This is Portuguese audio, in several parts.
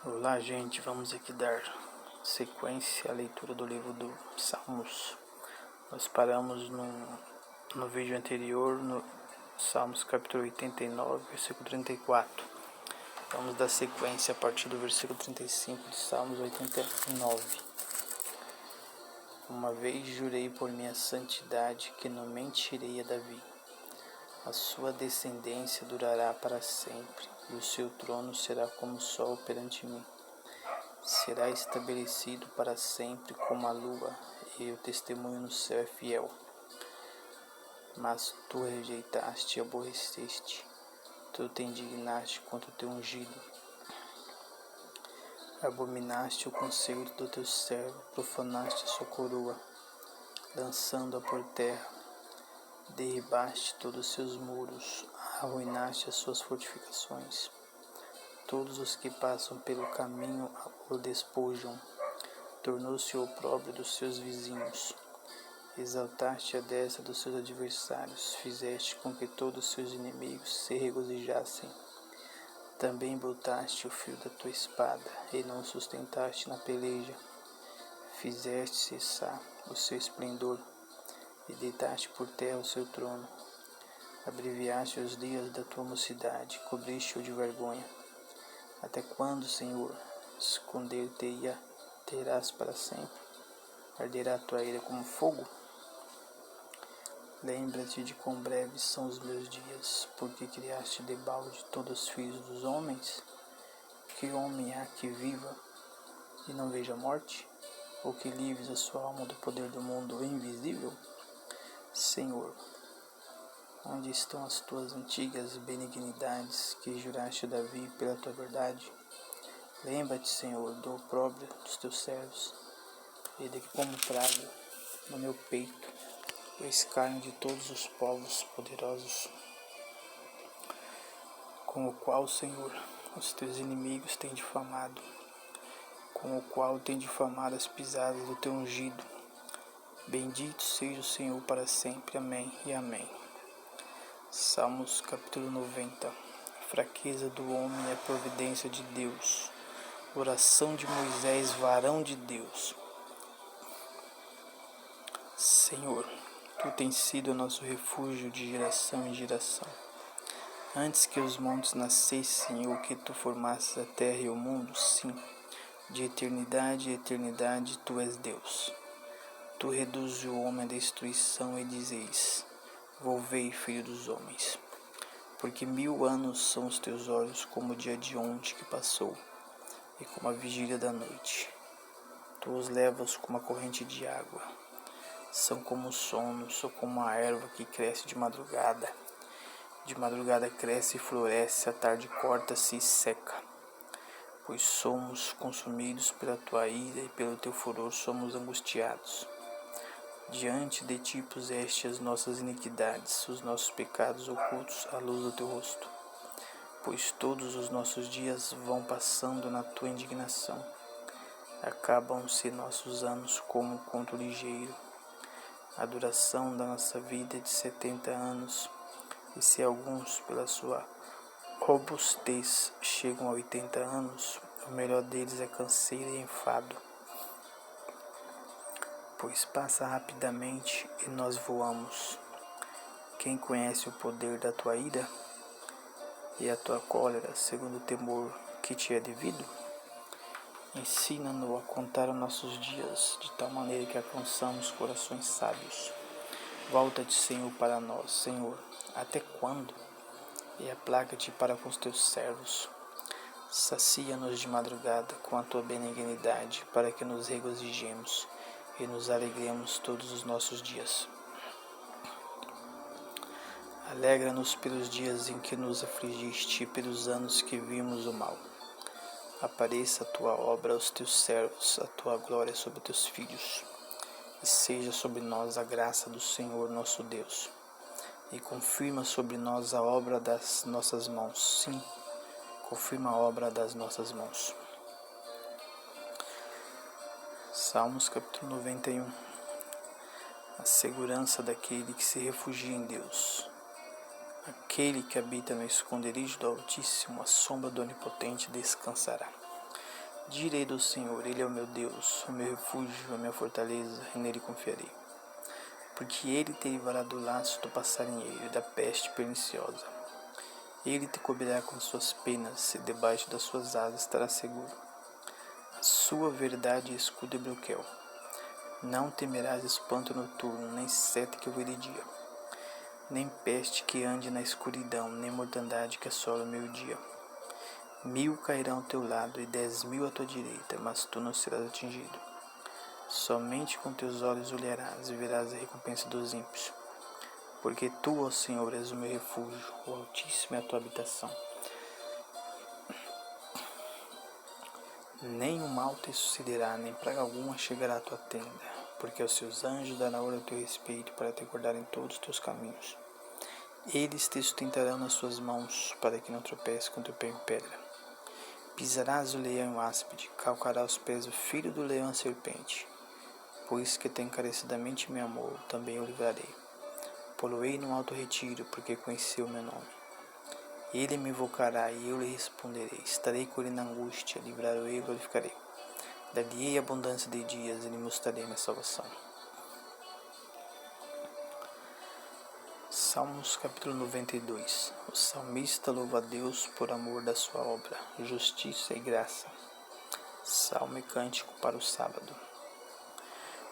Olá, gente, vamos aqui dar sequência à leitura do livro do Salmos. Nós paramos no vídeo anterior, no Salmos capítulo 89, versículo 34. Vamos dar sequência a partir do versículo 35 de Salmos 89. Uma vez jurei por minha santidade que não mentirei a Davi. A sua descendência durará para sempre, e o seu trono será como o sol perante mim. Será estabelecido para sempre como a lua, e o testemunho no céu é fiel. Mas tu rejeitaste e aborreceste, tu te indignaste contra o teu ungido. Abominaste o conselho do teu servo, profanaste a sua coroa, lançando-a por terra. Derribaste todos os seus muros, arruinaste as suas fortificações. Todos os que passam pelo caminho o despojam. Tornou-se o opróbrio dos seus vizinhos. Exaltaste a destra dos seus adversários, fizeste com que todos os seus inimigos se regozijassem. Também botaste o fio da tua espada, e não sustentaste na peleja. Fizeste cessar o seu esplendor, e deitaste por terra o seu trono. Abreviaste os dias da tua mocidade, cobriste-o de vergonha. Até quando, Senhor, esconder-te-ia terás para sempre? Arderá a tua ira como fogo? Lembra-te de quão breves são os meus dias, porque criaste debalde todos os filhos dos homens? Que homem há que viva e não veja morte? Ou que livres a sua alma do poder do mundo invisível? Senhor, onde estão as tuas antigas benignidades que juraste a Davi pela tua verdade? Lembra-te, Senhor, do opróbrio dos teus servos, e de que como trago no meu peito o escárnio de todos os povos poderosos, com o qual, Senhor, os teus inimigos têm difamado, com o qual têm difamado as pisadas do teu ungido. Bendito seja o Senhor para sempre. Amém e amém. Salmos capítulo 90. A fraqueza do homem é a providência de Deus. Oração de Moisés, varão de Deus. Senhor, tu tens sido nosso refúgio de geração em geração. Antes que os montes nascessem, ou que tu formasses a terra e o mundo, sim, de eternidade em eternidade tu és Deus. Tu reduzes o homem à destruição e dizes: volvei, filho dos homens. Porque 1000 anos são os teus olhos como o dia de ontem que passou, e como a vigília da noite. Tu os levas como a corrente de água. São como o sono, são como a erva que cresce de madrugada. De madrugada cresce e floresce, à tarde corta-se e seca. Pois somos consumidos pela tua ira e pelo teu furor somos angustiados. Diante de ti puseste as nossas iniquidades, os nossos pecados ocultos à luz do teu rosto. Pois todos os nossos dias vão passando na tua indignação. Acabam-se nossos anos como conto ligeiro. A duração da nossa vida é de 70 anos, e se alguns, pela sua robustez, chegam a 80 anos, o melhor deles é canseira e enfado. Pois passa rapidamente e nós voamos. Quem conhece o poder da tua ira e a tua cólera, segundo o temor que te é devido? Ensina-nos a contar os nossos dias, de tal maneira que alcançamos corações sábios. Volta-te, Senhor, para nós, Senhor, até quando? E aplaca-te para com os teus servos. Sacia-nos de madrugada com a tua benignidade, para que nos regozijemos e nos alegremos todos os nossos dias. Alegra-nos pelos dias em que nos afligiste e pelos anos que vimos o mal. Apareça a tua obra aos teus servos, a tua glória sobre teus filhos, e seja sobre nós a graça do Senhor nosso Deus, e confirma sobre nós a obra das nossas mãos. Sim, confirma a obra das nossas mãos. Salmos capítulo 91. A segurança daquele que se refugia em Deus. Aquele que habita no esconderijo do Altíssimo, a sombra do Onipotente descansará. Direi do Senhor, Ele é o meu Deus, o meu refúgio, a minha fortaleza, e nele confiarei. Porque Ele te livrará do laço do passarinheiro e da peste perniciosa. Ele te cobrirá com suas penas, e debaixo das suas asas estarás seguro. A sua verdade é escudo e broquel. Não temerás espanto noturno, nem seta que voe de dia, nem peste que ande na escuridão, nem mortandade que assola o meio-dia. 1000 cairão ao teu lado e 10.000 à tua direita, mas tu não serás atingido. Somente com teus olhos olharás e verás a recompensa dos ímpios. Porque tu, ó Senhor, és o meu refúgio, o Altíssimo é a tua habitação. Nem o mal te sucederá, nem praga alguma chegará à tua tenda, porque aos seus anjos dará ordem ao teu respeito para te guardar em todos os teus caminhos. Eles te sustentarão nas suas mãos, para que não tropece com teu pé em pedra. Pisarás o leão e o áspide, calcará aos pés o filho do leão e a serpente. Pois que tem encarecidamente me amou, também o livrarei. Poloei num alto retiro, porque conheceu o meu nome. Ele me invocará e eu lhe responderei. Estarei com ele na angústia, livrarei e glorificarei. Dar-lhe-ei abundância de dias e lhe mostrarei minha salvação. Salmos capítulo 92. O salmista louva a Deus por amor da sua obra, justiça e graça. Salmo e cântico para o sábado.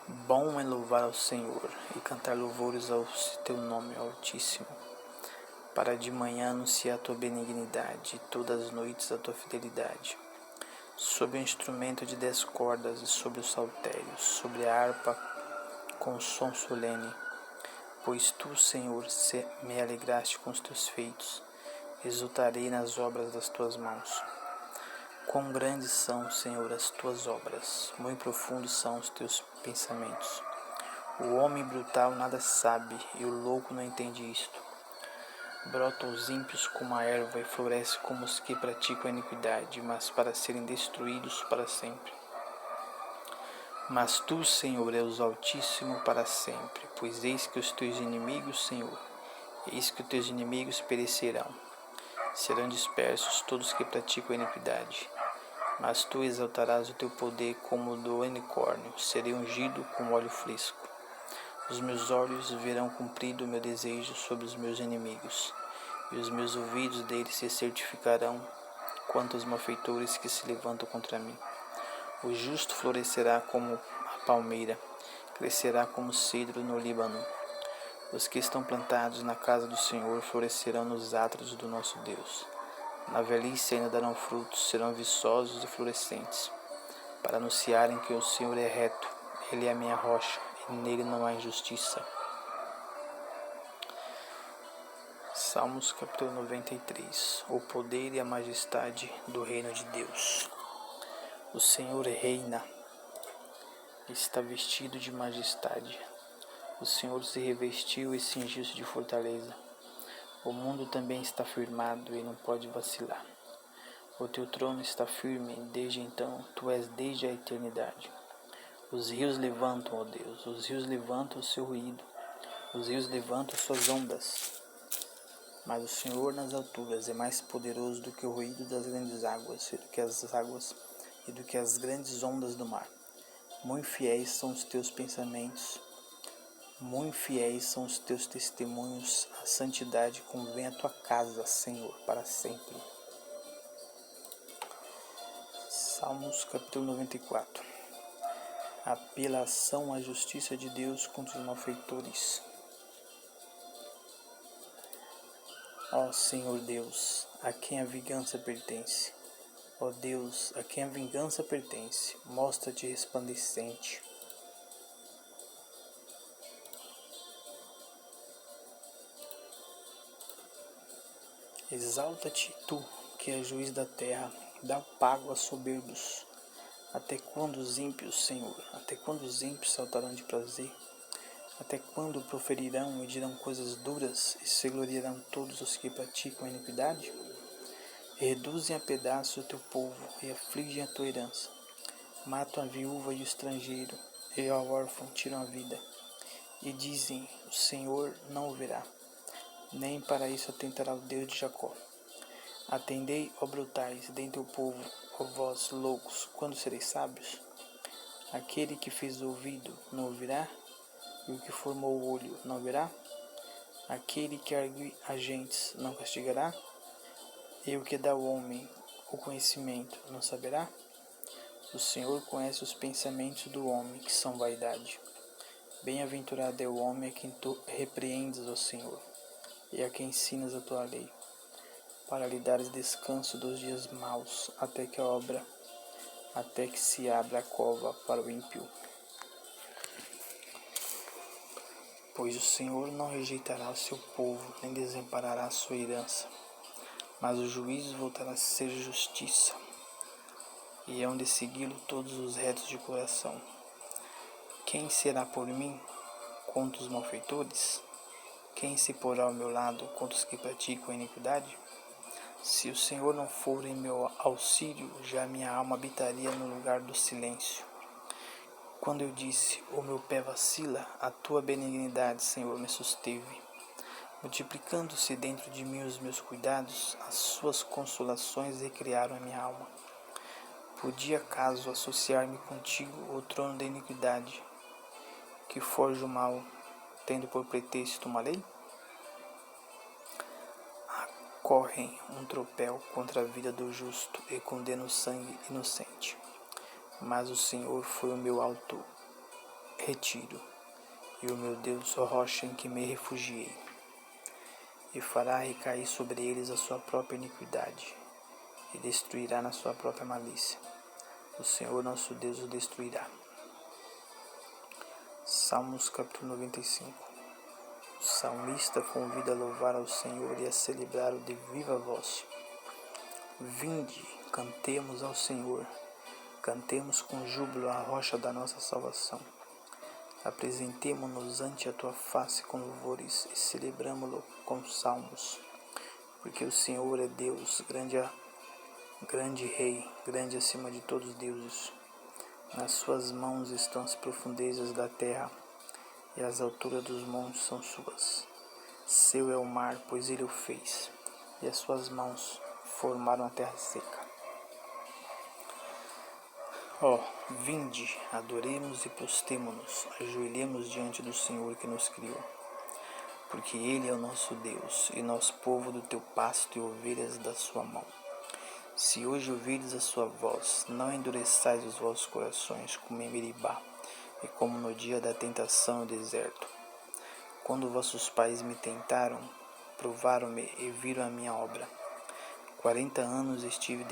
Bom é louvar ao Senhor e cantar louvores ao teu nome Altíssimo. Para de manhã anunciar a tua benignidade e todas as noites a tua fidelidade. Sobre o instrumento de 10 cordas e sobre o saltério, sobre a harpa com som solene. Pois tu, Senhor, me alegraste com os teus feitos, exultarei nas obras das tuas mãos. Quão grandes são, Senhor, as tuas obras, muito profundos são os teus pensamentos. O homem brutal nada sabe, e o louco não entende isto. Brotam os ímpios como a erva e florescem como os que praticam a iniquidade, mas para serem destruídos para sempre. Mas tu, Senhor, és o Altíssimo para sempre, pois eis que os teus inimigos, Senhor, eis que os teus inimigos perecerão. Serão dispersos todos que praticam a iniquidade. Mas tu exaltarás o teu poder como o do unicórnio, serei ungido com óleo fresco. Os meus olhos verão cumprido o meu desejo sobre os meus inimigos, e os meus ouvidos deles se certificarão quanto aos malfeitores que se levantam contra mim. O justo florescerá como a palmeira, crescerá como o cedro no Líbano. Os que estão plantados na casa do Senhor florescerão nos átrios do nosso Deus. Na velhice ainda darão frutos, serão viçosos e florescentes, para anunciarem que o Senhor é reto, Ele é a minha rocha, e nele não há injustiça. Salmos capítulo 93. O poder e a majestade do reino de Deus. O Senhor reina, está vestido de majestade. O Senhor se revestiu e cingiu-se de fortaleza. O mundo também está firmado e não pode vacilar. O teu trono está firme desde então, tu és desde a eternidade. Os rios levantam, ó Deus, os rios levantam o seu ruído, os rios levantam suas ondas. Mas o Senhor nas alturas é mais poderoso do que o ruído das grandes águas, e do que as águas, e do que as grandes ondas do mar. Muito fiéis são os teus pensamentos, muito fiéis são os teus testemunhos, a santidade convém à tua casa, Senhor, para sempre. Salmos capítulo 94. Apelação à justiça de Deus contra os malfeitores. Ó Senhor Deus, a quem a vingança pertence. Ó Deus, a quem a vingança pertence, mostra-te resplandecente. Exalta-te tu, que és juiz da terra, dá pago aos soberbos. Até quando os ímpios, Senhor, até quando os ímpios saltarão de prazer? Até quando proferirão e dirão coisas duras e se gloriarão todos os que praticam a iniquidade? Reduzem a pedaços o teu povo e afligem a tua herança. Matam a viúva e o estrangeiro, e ao órfão tiram a vida. E dizem, o Senhor não o verá, nem para isso atentará o Deus de Jacó. Atendei, ó brutais, dentre o povo, ó vós loucos, quando sereis sábios? Aquele que fez o ouvido não ouvirá? E o que formou o olho não verá? Aquele que ergue agentes não castigará? E o que dá ao homem o conhecimento não saberá? O Senhor conhece os pensamentos do homem, que são vaidade. Bem-aventurado é o homem a quem tu repreendes, ó Senhor, e a quem ensinas a tua lei, para lhe dares descanso dos dias maus, até que se abra a cova para o ímpio. Pois o Senhor não rejeitará o seu povo, nem desamparará a sua herança, mas o juízo voltará a ser justiça, e hão de segui-lo todos os retos de coração. Quem será por mim contra os malfeitores? Quem se porá ao meu lado contra os que praticam a iniquidade? Se o Senhor não for em meu auxílio, já minha alma habitaria no lugar do silêncio. Quando eu disse, o meu pé vacila, a tua benignidade, Senhor, me susteve. Multiplicando-se dentro de mim os meus cuidados, as suas consolações recriaram a minha alma. Podia acaso associar-me contigo, o trono da iniquidade, que forja o mal, tendo por pretexto uma lei? Correm um tropel contra a vida do justo e condenam o sangue inocente. Mas o Senhor foi o meu alto retiro, e o meu Deus, a rocha em que me refugiei. E fará recair sobre eles a sua própria iniquidade, e destruirá na sua própria malícia. O Senhor nosso Deus o destruirá. Salmos capítulo 95. O salmista convida a louvar ao Senhor e a celebrar-o de viva voz. Vinde, cantemos ao Senhor, cantemos com júbilo a rocha da nossa salvação. Apresentemo-nos ante a tua face com louvores e celebramo-lo com salmos. Porque o Senhor é Deus, grande Rei, grande acima de todos os deuses. Nas suas mãos estão as profundezas da terra, e as alturas dos montes são suas. Seu é o mar, pois ele o fez, e as suas mãos formaram a terra seca. Vinde, adoremos e prostemo-nos, ajoelhemos diante do Senhor que nos criou. Porque ele é o nosso Deus, e nós povo do teu pasto e ovelhas da sua mão. Se hoje ouvirdes a sua voz, não endureçais os vossos corações como em Meribá, e como no dia da tentação no deserto. Quando vossos pais me tentaram, provaram-me e viram a minha obra. 40 anos estive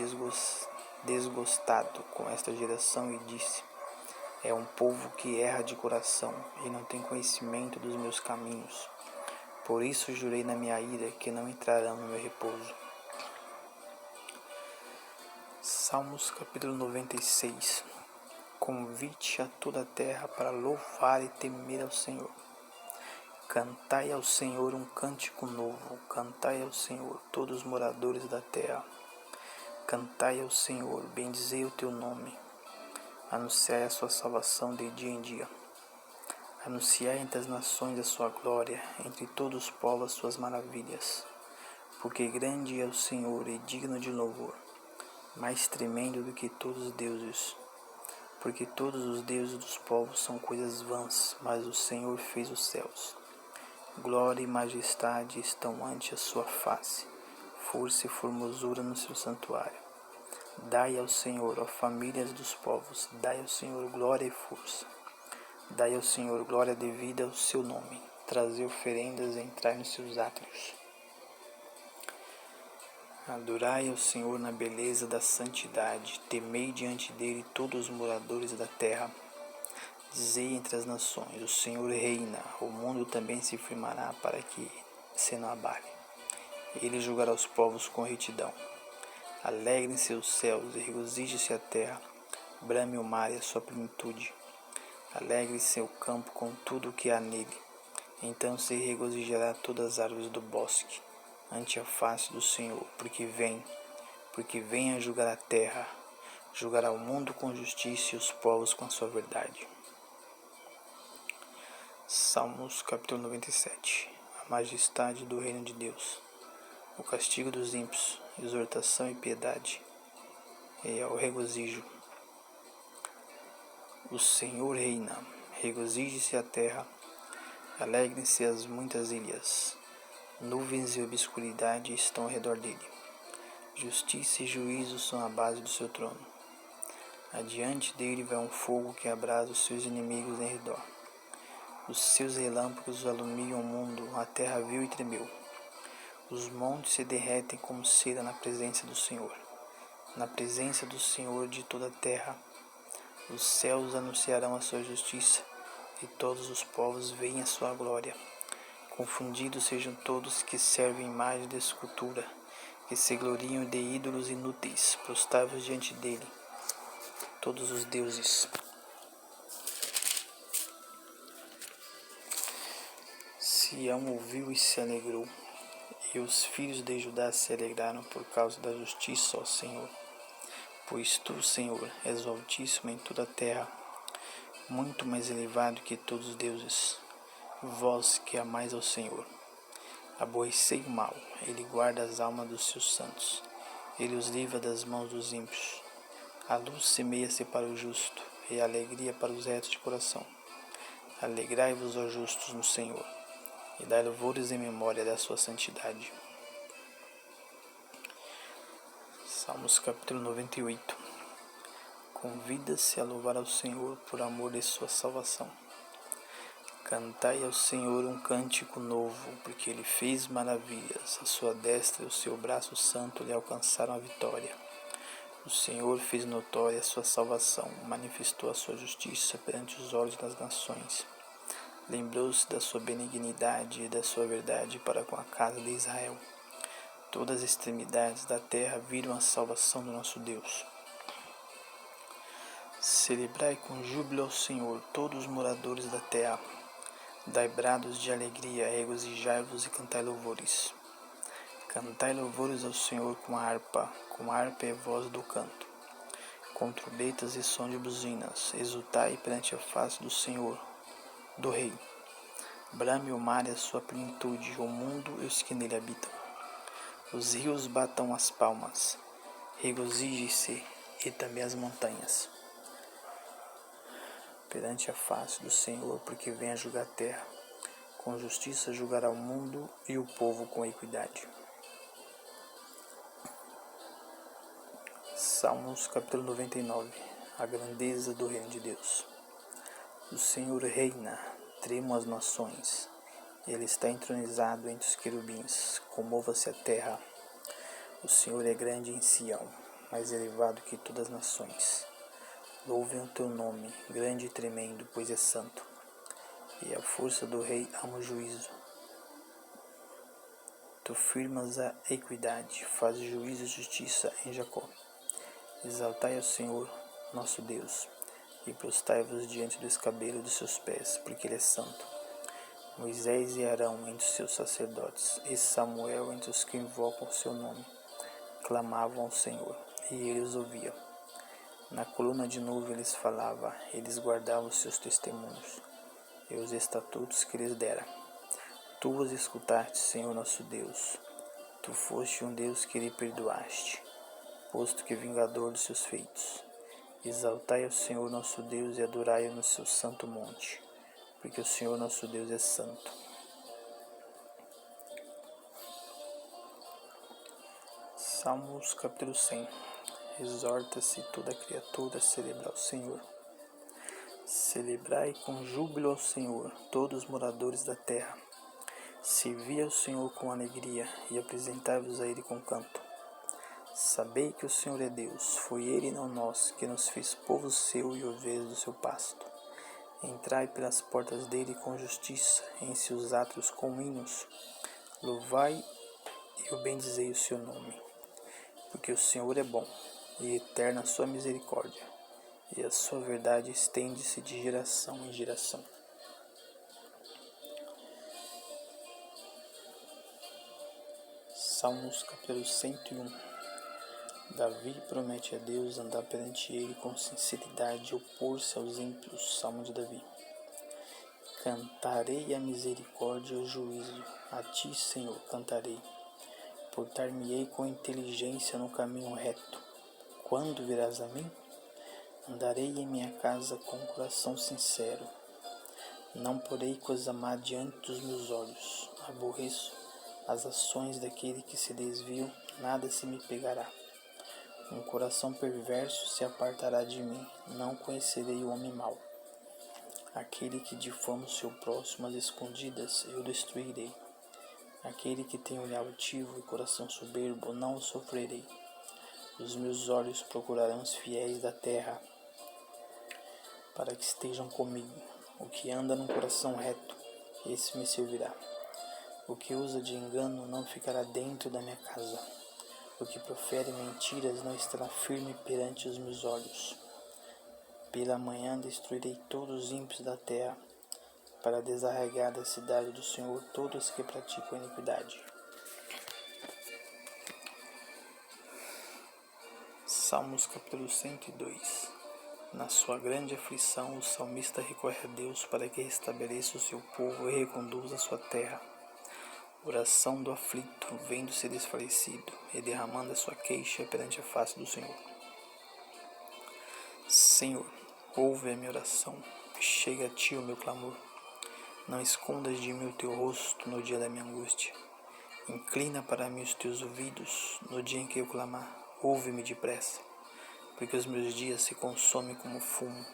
desgostado com esta geração e disse, é um povo que erra de coração e não tem conhecimento dos meus caminhos. Por isso jurei na minha ira que não entrarão no meu repouso. Salmos capítulo 96. Convite a toda a terra para louvar e temer ao Senhor. Cantai ao Senhor um cântico novo, cantai ao Senhor todos os moradores da terra. Cantai ao Senhor, bendizei o teu nome. Anunciai a sua salvação de dia em dia. Anunciai entre as nações a sua glória, entre todos os povos as suas maravilhas. Porque grande é o Senhor e digno de louvor, mais tremendo do que todos os deuses. Porque todos os deuses dos povos são coisas vãs, mas o Senhor fez os céus. Glória e majestade estão ante a sua face, força e formosura no seu santuário. Dai ao Senhor, ó famílias dos povos, dai ao Senhor glória e força. Dai ao Senhor glória devida ao seu nome, trazei oferendas e entrai nos seus átrios. Adorai ao Senhor na beleza da santidade, temei diante dele todos os moradores da terra. Dizei entre as nações, o Senhor reina, o mundo também se firmará para que se não abale. Ele julgará os povos com retidão. Alegrem-se os céus e regozije-se a terra, brame o mar e a sua plenitude. Alegre-se o campo com tudo o que há nele. Então se regozijará todas as árvores do bosque, ante a face do Senhor, porque vem a julgar a terra, julgará o mundo com justiça e os povos com a sua verdade. Salmos capítulo 97. A majestade do reino de Deus. O castigo dos ímpios exortação e piedade, e ao regozijo. O Senhor reina, regozije-se a terra, alegrem-se as muitas ilhas. Nuvens e obscuridade estão ao redor dele. Justiça e juízo são a base do seu trono. Adiante dele vai um fogo que abrasa os seus inimigos em redor. Os seus relâmpagos alumiam o mundo, a terra viu e tremeu. Os montes se derretem como cera na presença do Senhor. Na presença do Senhor de toda a terra, os céus anunciarão a sua justiça, e todos os povos veem a sua glória. Confundidos sejam todos que servem imagem de escultura, que se gloriam de ídolos inúteis, prostrados diante dele, todos os deuses. Sião ouviu e se alegrou, e os filhos de Judá se alegraram por causa da justiça, ó Senhor. Pois tu, Senhor, és o Altíssimo em toda a terra, muito mais elevado que todos os deuses. Vós que amais ao Senhor, aborrecei o mal, ele guarda as almas dos seus santos, ele os livra das mãos dos ímpios. A luz semeia-se para o justo, e a alegria para os retos de coração. Alegrai-vos, ó justos, no Senhor, e dai louvores em memória da sua santidade. Salmos capítulo 98. Convida-se a louvar ao Senhor por amor de sua salvação. Cantai ao Senhor um cântico novo, porque Ele fez maravilhas, a sua destra e o seu braço santo lhe alcançaram a vitória. O Senhor fez notória a sua salvação, manifestou a sua justiça perante os olhos das nações. Lembrou-se da sua benignidade e da sua verdade para com a casa de Israel. Todas as extremidades da terra viram a salvação do nosso Deus. Celebrai com júbilo ao Senhor, todos os moradores da terra. Dai brados de alegria, regozijai-vos e cantai louvores. Cantai louvores ao Senhor com a harpa é voz do canto. Com trombetas e som de buzinas, exultai perante a face do Senhor, do Rei. Brame o mar e a sua plenitude, o mundo e os que nele habitam. Os rios batam as palmas, regozije-se e também as montanhas. Perante a face do Senhor, porque vem a julgar a terra. Com justiça julgará o mundo e o povo com equidade. Salmos capítulo 99. A grandeza do reino de Deus. O Senhor reina, tremam as nações. Ele está entronizado entre os querubins, comova-se a terra. O Senhor é grande em Sião, mais elevado que todas as nações. Louvem o teu nome, grande e tremendo, pois é santo. E a força do rei ama o juízo. Tu firmas a equidade, fazes juízo e justiça em Jacó. Exaltai ao Senhor, nosso Deus, e prostrai-vos diante do escabelo de seus pés, porque Ele é santo. Moisés e Arão entre os seus sacerdotes, e Samuel entre os que invocam o seu nome, clamavam ao Senhor, e Ele os ouvia. Na coluna de nuvem eles falavam, eles guardavam os seus testemunhos, e os estatutos que lhes dera. Tu os escutaste, Senhor nosso Deus, tu foste um Deus que lhe perdoaste, posto que vingador dos seus feitos. Exaltai ao Senhor nosso Deus e adorai-o no seu santo monte, porque o Senhor nosso Deus é santo. Salmos capítulo 100. Exorta-se toda criatura a celebrar o Senhor. Celebrai com júbilo ao Senhor, todos os moradores da terra. Servi ao Senhor com alegria e apresentai-vos a Ele com canto. Sabei que o Senhor é Deus, foi Ele e não nós, que nos fez povo seu e ovelhas do seu pasto. Entrai pelas portas dele com justiça, em seus átrios com hinos. Louvai e o bendizei o seu nome. Porque o Senhor é bom, e eterna a sua misericórdia, e a sua verdade estende-se de geração em geração. Salmos capítulo 101. Davi promete a Deus andar perante ele com sinceridade e opor-se aos ímpios. Salmo de Davi. Cantarei a misericórdia e o juízo, a ti, Senhor, cantarei, Portar-me-ei com inteligência no caminho reto. Quando virás a mim? Andarei em minha casa com um coração sincero. Não porei coisa má diante dos meus olhos. Aborreço as ações daquele que se desviam, nada se me pegará. Um coração perverso se apartará de mim, não conhecerei o homem mau. Aquele que difama o seu próximo às escondidas, eu destruirei. Aquele que tem olhar altivo e coração soberbo, não o sofrerei. Os meus olhos procurarão os fiéis da terra, para que estejam comigo. O que anda num coração reto, esse me servirá. O que usa de engano não ficará dentro da minha casa. O que profere mentiras não estará firme perante os meus olhos. Pela manhã destruirei todos os ímpios da terra, para desarraigar da cidade do Senhor todos que praticam iniquidade. Salmos capítulo 102. Na sua grande aflição, o salmista recorre a Deus para que restabeleça o seu povo e reconduza a sua terra. Oração do aflito, vendo-se desfalecido e derramando a sua queixa perante a face do Senhor. Senhor, ouve a minha oração, chega a ti o meu clamor. Não escondas de mim o teu rosto no dia da minha angústia. Inclina para mim os teus ouvidos no dia em que eu clamar. Ouve-me depressa, porque os meus dias se consomem como fumo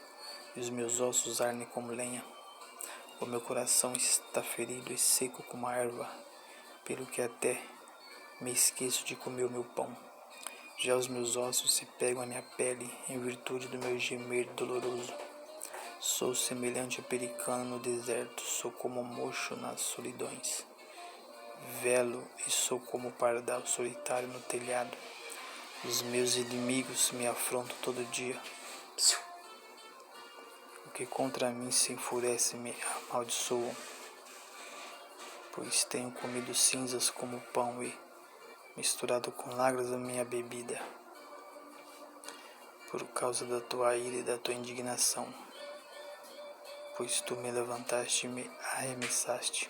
e os meus ossos ardem como lenha. O meu coração está ferido e seco como a erva, pelo que até me esqueço de comer o meu pão. Já os meus ossos se pegam à minha pele em virtude do meu gemer doloroso. Sou semelhante a pelicano no deserto, sou como mocho nas solidões. Velo e sou como pardal solitário no telhado. Os meus inimigos me afrontam todo dia. O que contra mim se enfurece me amaldiçoam, pois tenho comido cinzas como pão e misturado com lágrimas a minha bebida, por causa da tua ira e da tua indignação, pois tu me levantaste e me arremessaste.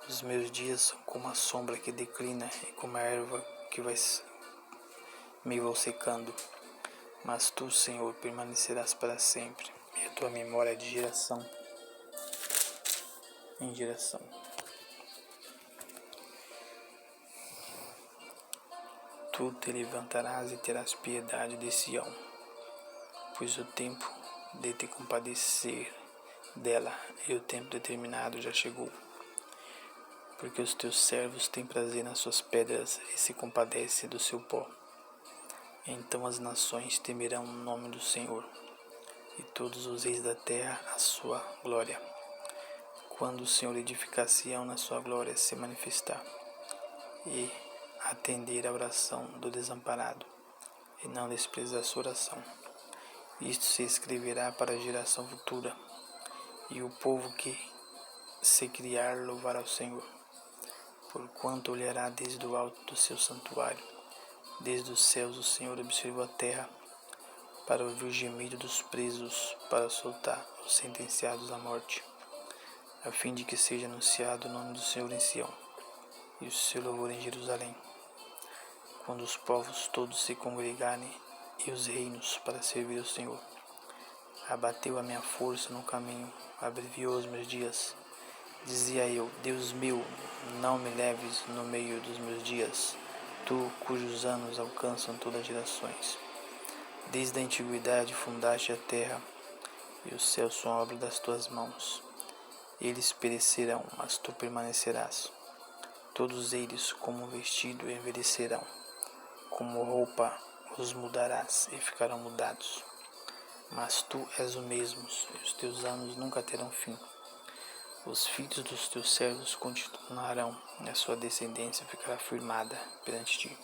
Os meus dias são como a sombra que declina e como a erva que me vou secando. Mas tu, Senhor, permanecerás para sempre, e a tua memória é de geração em geração. Tu te levantarás e terás piedade de Sião, pois o tempo de te compadecer dela e o tempo determinado já chegou. Porque os teus servos têm prazer nas suas pedras e se compadecem do seu pó. Então as nações temerão o nome do Senhor, e todos os reis da terra a sua glória. Quando o Senhor edificar Sião na sua glória se manifestar, e atender à oração do desamparado, e não desprezar sua oração. Isto se escreverá para a geração futura, e o povo que se criar louvará o Senhor, porquanto olhará desde o alto do seu santuário. Desde os céus o Senhor observou a terra, para ouvir o gemido dos presos, para soltar os sentenciados à morte, a fim de que seja anunciado o nome do Senhor em Sião, e o seu louvor em Jerusalém, quando os povos todos se congregarem e os reinos para servir ao Senhor. Abateu a minha força no caminho, abreviou os meus dias. Dizia eu, Deus meu, não me leves no meio dos meus dias, tu cujos anos alcançam todas as gerações. Desde a antiguidade fundaste a terra, e os céus são obra das tuas mãos. Eles perecerão, mas tu permanecerás. Todos eles, como um vestido, envelhecerão. Como roupa os mudarás e ficarão mudados. Mas tu és o mesmo, e os teus anos nunca terão fim. Os filhos dos teus servos continuarão, e a sua descendência ficará firmada perante ti.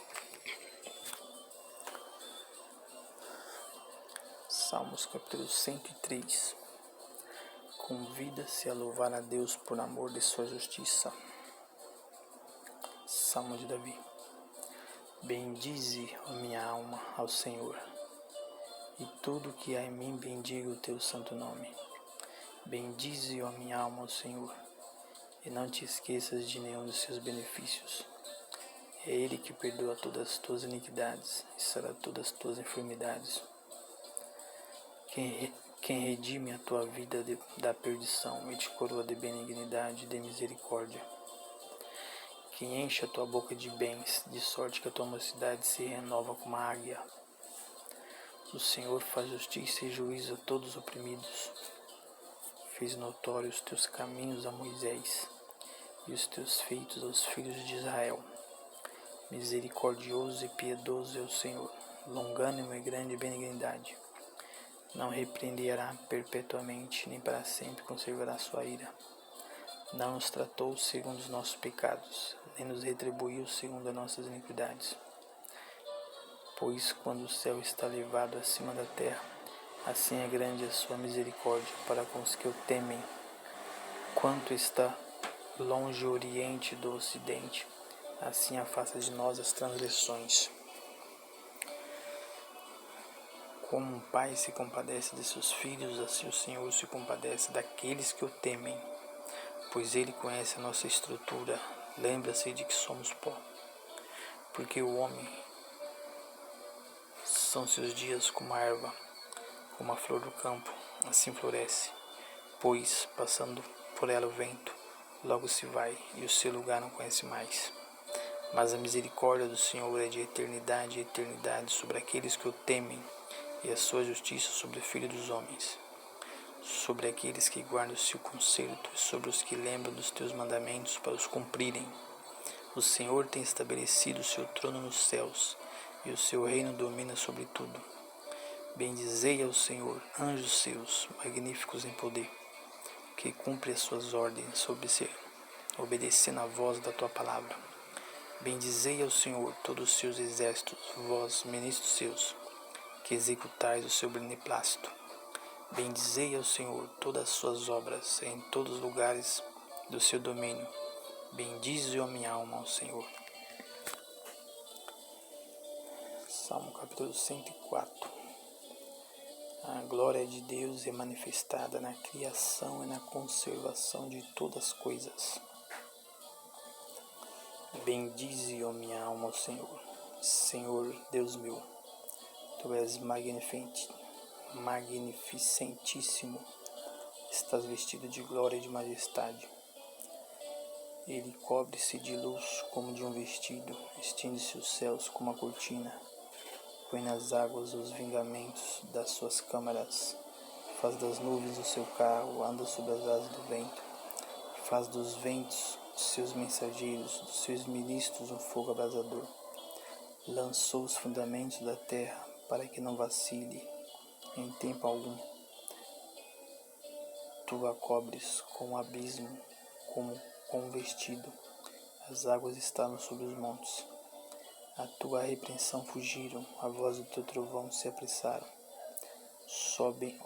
Salmos capítulo 103. Convida-se a louvar a Deus por amor de sua justiça. Salmo de Davi. Bendize, ó minha alma, ao Senhor, e tudo que há em mim bendiga o teu santo nome. Bendize, ó minha alma, ao Senhor, e não te esqueças de nenhum dos seus benefícios, É Ele que perdoa todas as tuas iniquidades e sara todas as tuas enfermidades. Quem redime a tua vida da perdição e te coroa de benignidade e de misericórdia. Quem enche a tua boca de bens, de sorte que a tua mocidade se renova como a águia. O Senhor faz justiça e juízo a todos os oprimidos. Fez notórios os teus caminhos a Moisés e os teus feitos aos filhos de Israel. Misericordioso e piedoso é o Senhor, longânimo e grande benignidade. Não repreenderá perpetuamente, nem para sempre conservará sua ira. Não nos tratou segundo os nossos pecados, nem nos retribuiu segundo as nossas iniquidades. Pois quando o céu está elevado acima da terra, assim é grande a sua misericórdia para com os que o temem. Quanto está longe o oriente do ocidente, assim afasta de nós as transgressões. Como um pai se compadece de seus filhos, assim o Senhor se compadece daqueles que o temem, pois Ele conhece a nossa estrutura, lembra-se de que somos pó. Porque o homem são seus dias como a erva, como a flor do campo, assim floresce, pois, passando por ela o vento, logo se vai, e o seu lugar não conhece mais. Mas a misericórdia do Senhor é de eternidade e eternidade sobre aqueles que o temem, e a sua justiça sobre o Filho dos homens, sobre aqueles que guardam o seu concerto e sobre os que lembram dos teus mandamentos para os cumprirem. O Senhor tem estabelecido o seu trono nos céus, e o seu reino domina sobre tudo. Bendizei ao Senhor, anjos seus, magníficos em poder, que cumpre as suas ordens, obedecendo a voz da tua palavra. Bendizei ao Senhor todos os seus exércitos, vós, ministros seus, que executais o seu beneplácito. Bendizei ao Senhor todas as suas obras em todos os lugares do seu domínio. Bendize a minha alma ao Senhor. Salmo capítulo 104. A glória de Deus é manifestada na criação e na conservação de todas as coisas. Bendize, ó minha alma, ao Senhor. Senhor, Deus meu, Tu és magnificentíssimo, estás vestido de glória e de majestade. Ele cobre-se de luz como de um vestido, estende-se os céus como uma cortina, põe nas águas os vingamentos das suas câmaras, faz das nuvens o seu carro, anda sobre as asas do vento, faz dos ventos seus mensageiros, dos seus ministros um fogo abrasador. Lançou os fundamentos da terra para que não vacile em tempo algum. Tu a cobres com um abismo, como com um vestido. As águas estavam sobre os montes. A tua repreensão fugiram, a voz do teu trovão se apressaram. Sobem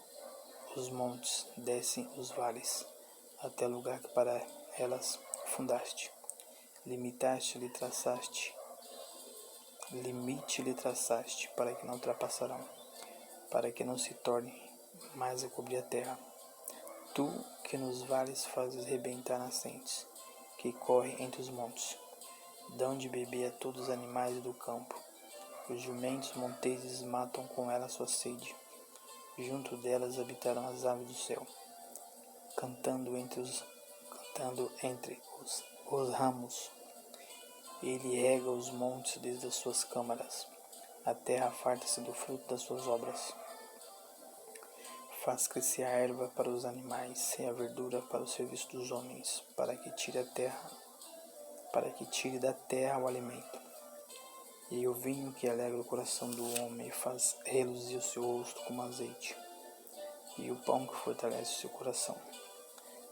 os montes, descem os vales, até o lugar que para elas fundaste. Limite lhe traçaste, para que não ultrapassarão, para que não se torne mais a cobrir a terra. Tu que nos vales fazes rebentar nascentes, que correm entre os montes. Dão de beber a todos os animais do campo. Os jumentos monteses matam com ela sua sede. Junto delas habitarão as aves do céu, cantando entre os ramos. Ele rega os montes desde as suas câmaras. A terra farta-se do fruto das suas obras. Faz crescer a erva para os animais e a verdura para o serviço dos homens, para que tire da terra o alimento. E o vinho que alegra o coração do homem faz reluzir o seu rosto como azeite, e o pão que fortalece o seu coração.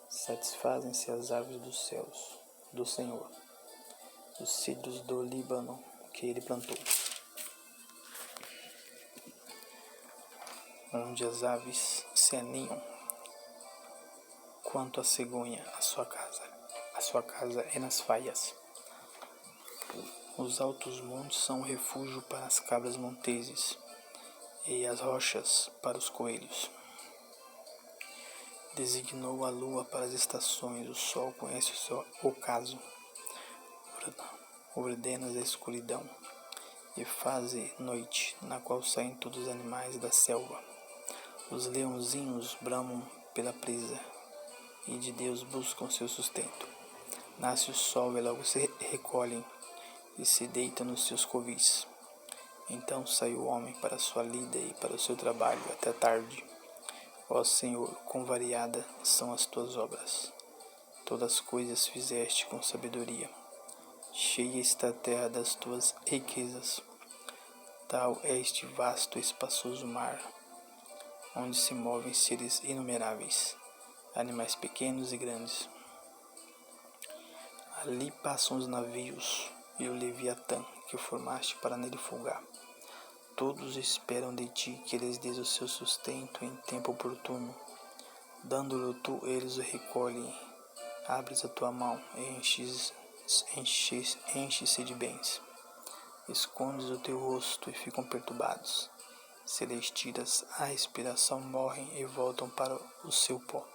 Satisfazem-se as árvores dos céus, do Senhor, os cedros do Líbano que ele plantou, onde as aves se aninham, quanto a cegonha, a sua casa é nas faias. Os altos montes são um refúgio para as cabras monteses, e as rochas para os coelhos. Designou a lua para as estações, o sol conhece o seu ocaso. ordenas a escuridão, e faze noite, na qual saem todos os animais da selva. Os leãozinhos bramam pela presa, e de Deus buscam seu sustento. Nasce o sol e logo se recolhem, e se deitam nos seus covis. Então sai o homem para a sua lida e para o seu trabalho até tarde. Ó Senhor, quão variadas são as tuas obras. Todas as coisas fizeste com sabedoria. Cheia está a terra das tuas riquezas. Tal é este vasto e espaçoso mar, onde se movem seres inumeráveis, animais pequenos e grandes. Ali passam os navios e o Leviatã que formaste para nele folgar. Todos esperam de ti que lhes dês o seu sustento em tempo oportuno. Dando-lhe tu, eles o recolhem. Abres a tua mão e enche-se de bens. Escondes o teu rosto e ficam perturbados. Se lhes tiras a respiração, morrem e voltam para o seu pó.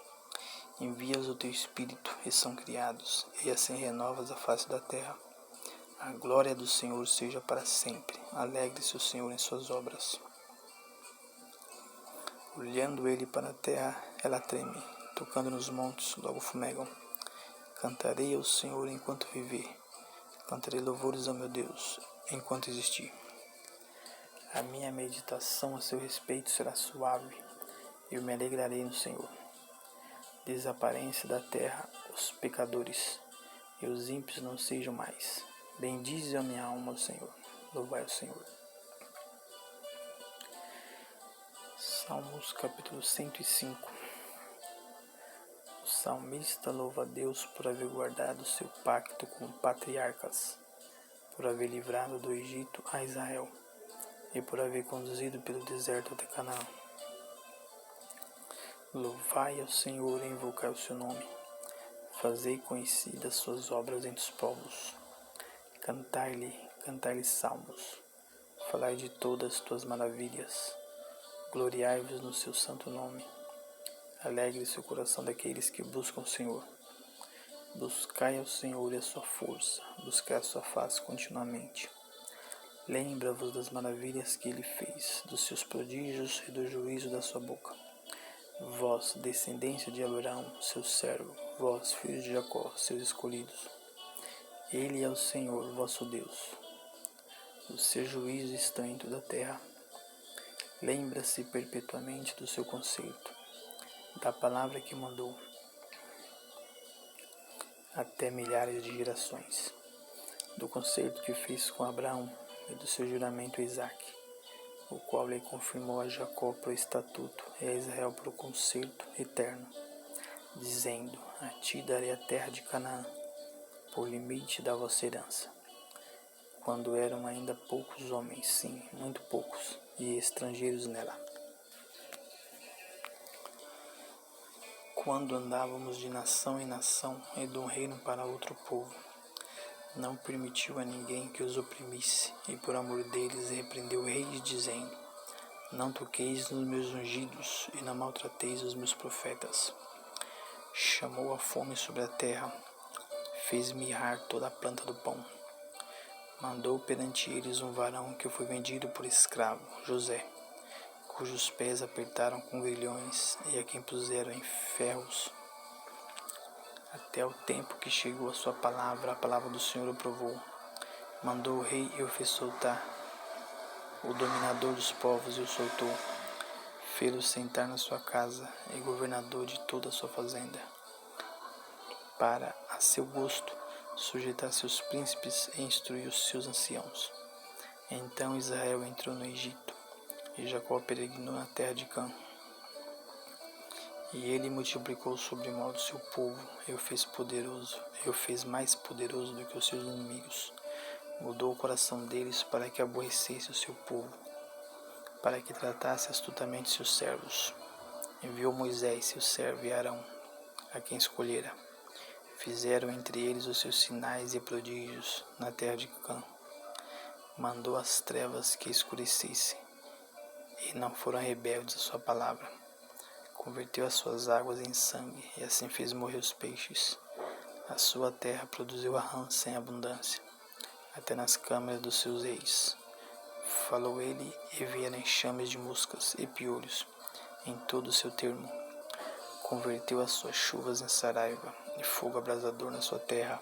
Envias o teu espírito e são criados, e assim renovas a face da terra. A glória do Senhor seja para sempre. Alegre-se o Senhor em suas obras. Olhando ele para a terra, ela treme. Tocando nos montes, logo fumegam. Cantarei ao Senhor enquanto viver. Cantarei louvores ao meu Deus enquanto existir. A minha meditação a seu respeito será suave. Eu me alegrarei no Senhor. Desapareça da terra os pecadores, e os ímpios não sejam mais. Bendize a minha alma, Senhor. Louvai o Senhor. Salmos capítulo 105. O salmista louva a Deus por haver guardado seu pacto com patriarcas, por haver livrado do Egito a Israel, e por haver conduzido pelo deserto até Canaã. Louvai ao Senhor e invocai o seu nome. Fazei conhecidas suas obras entre os povos. Cantai-lhe salmos. Falai de todas as tuas maravilhas. Gloriai-vos no seu santo nome. Alegre-se o coração daqueles que buscam o Senhor. Buscai ao Senhor e a sua força. Buscai a sua face continuamente. Lembra-vos das maravilhas que ele fez, dos seus prodígios e do juízo da sua boca. Vós, descendência de Abraão, seu servo, vós, filhos de Jacó, seus escolhidos. Ele é o Senhor, vosso Deus. Os seus juízos estão em toda a terra. Lembra-se perpetuamente do seu conserto, da palavra que mandou, até milhares de gerações, do concerto que fez com Abraão e do seu juramento a Isaque, o qual lhe confirmou a Jacó por estatuto e a Israel por concerto eterno, dizendo: a ti darei a terra de Canaã, por limite da vossa herança. Quando eram ainda poucos homens, sim, muito poucos, e estrangeiros nela. Quando andávamos de nação em nação e de um reino para outro povo, não permitiu a ninguém que os oprimisse, e por amor deles repreendeu reis, dizendo: não toqueis nos meus ungidos, e não maltrateis os meus profetas. Chamou a fome sobre a terra, fez mirrar toda a planta do pão. Mandou perante eles um varão que foi vendido por escravo, José, cujos pés apertaram com grilhões e a quem puseram em ferros. Até o tempo que chegou a sua palavra, a palavra do Senhor o provou. Mandou o rei e o fez soltar, o dominador dos povos e o soltou. Fê-lo sentar na sua casa e governador de toda a sua fazenda, para, a seu gosto, sujeitar seus príncipes e instruir os seus anciãos. Então Israel entrou no Egito, e Jacó peregrinou na terra de Cã. E ele multiplicou sobremodo seu povo, e o fez mais poderoso do que os seus inimigos. Mudou o coração deles para que aborrecesse o seu povo, para que tratasse astutamente seus servos. Enviou Moisés, seu servo, e Arão, a quem escolhera. Fizeram entre eles os seus sinais e prodígios na terra de Cã. Mandou as trevas que escurecessem, e não foram rebeldes à sua palavra. Converteu as suas águas em sangue, e assim fez morrer os peixes. A sua terra produziu a rã sem abundância. até nas câmaras dos seus reis. Falou ele, e vieram enxames de moscas e piolhos em todo o seu termo. Converteu as suas chuvas em saraiva, e fogo abrasador na sua terra.